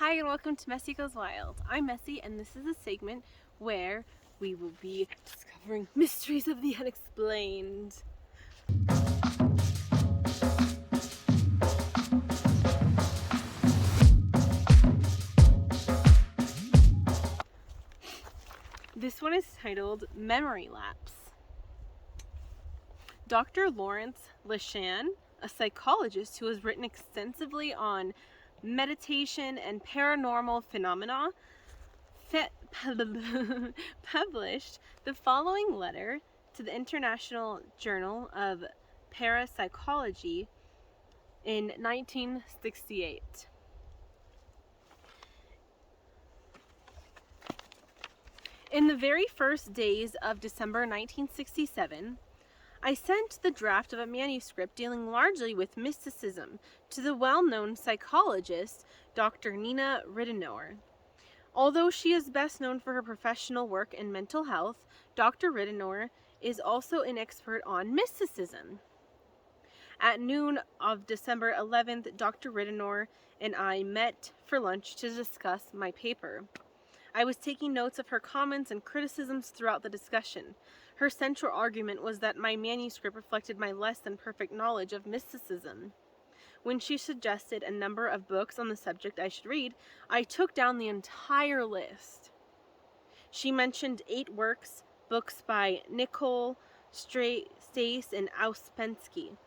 Hi and welcome to Messie Goes Wild. I'm Messie and this is a segment where we will be discovering mysteries of the unexplained. This one is titled Memory Lapse. Dr. Lawrence Leshan, a psychologist who has written extensively on meditation and paranormal phenomena, published the following letter to the International Journal of Parapsychology in 1968. In the very first days of December 1967, I sent the draft of a manuscript dealing largely with mysticism to the well-known psychologist Dr. Nina Ridenour. Although she is best known for her professional work in mental health, Dr. Ridenour is also an expert on mysticism. At noon of December 11th, Dr. Ridenour and I met for lunch to discuss my paper. I was taking notes of her comments and criticisms throughout the discussion. Her central argument was that my manuscript reflected my less than perfect knowledge of mysticism. When she suggested a number of books on the subject I should read, I took down the entire list. She mentioned 8 books by Nicole Stace and Ouspensky.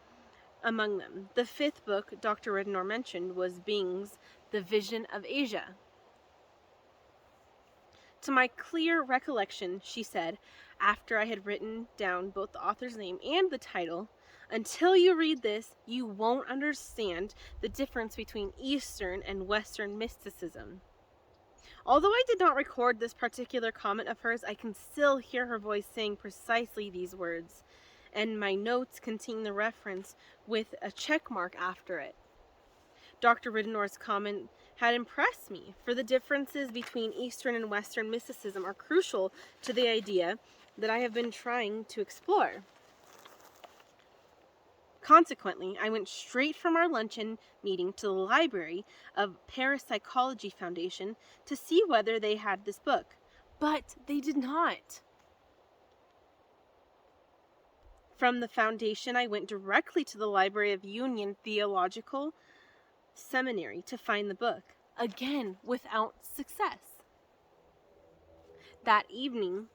Among them, the 5th book Dr. Ridenour mentioned was Bing's The Vision of Asia. To my clear recollection, she said, after I had written down both the author's name and the title, until you read this, you won't understand the difference between Eastern and Western mysticism. Although I did not record this particular comment of hers, I can still hear her voice saying precisely these words, and my notes contain the reference with a check mark after it. Dr. Ridenour's comment had impressed me, for the differences between Eastern and Western mysticism are crucial to the idea that I have been trying to explore. Consequently, I went straight from our luncheon meeting to the library of Parapsychology Foundation to see whether they had this book, but they did not. From the foundation, I went directly to the Library of Union Theological Seminary to find the book, again without success. That evening,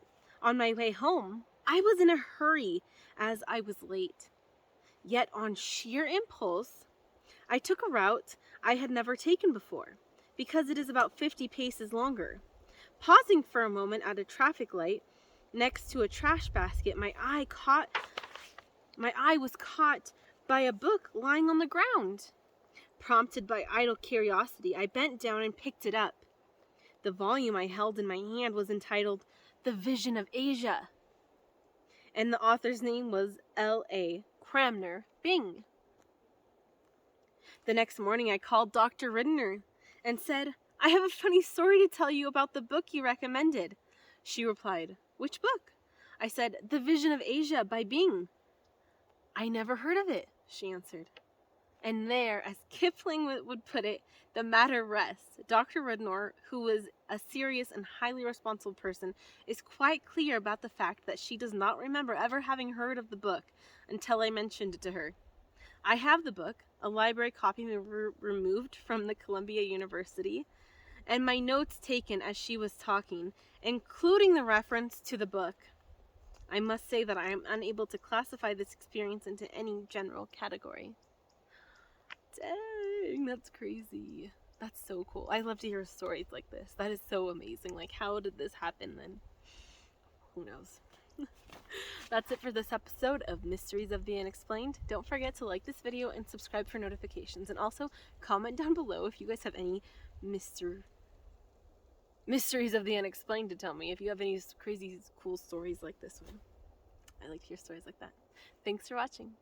on my way home, I was in a hurry as I was late. Yet on sheer impulse, I took a route I had never taken before, because it is about 50 paces longer. Pausing for a moment at a traffic light next to a trash basket, my eye was caught by a book lying on the ground. Prompted by idle curiosity, I bent down and picked it up. The volume I held in my hand was entitled The Vision of Asia, and the author's name was L.A. Cranmer Bing. The next morning I called Dr. Ridenour and said, I have a funny story to tell you about the book you recommended. She replied, which book? I said, The Vision of Asia by Bing. I never heard of it, she answered. And there, as Kipling would put it, the matter rests. Dr. Ridenour, who was a serious and highly responsible person, is quite clear about the fact that she does not remember ever having heard of the book until I mentioned it to her. I have the book, a library copy removed from the Columbia University, and my notes taken as she was talking, including the reference to the book. I must say that I am unable to classify this experience into any general category. Dang, that's crazy. That's so cool. I love to hear stories like this. That is so amazing. Like, how did this happen then? Who knows? That's it for this episode of Mysteries of the Unexplained. Don't forget to like this video and subscribe for notifications. And also, comment down below if you guys have any mysteries of the Unexplained to tell me. If you have any crazy, cool stories like this one. I like to hear stories like that. Thanks for watching.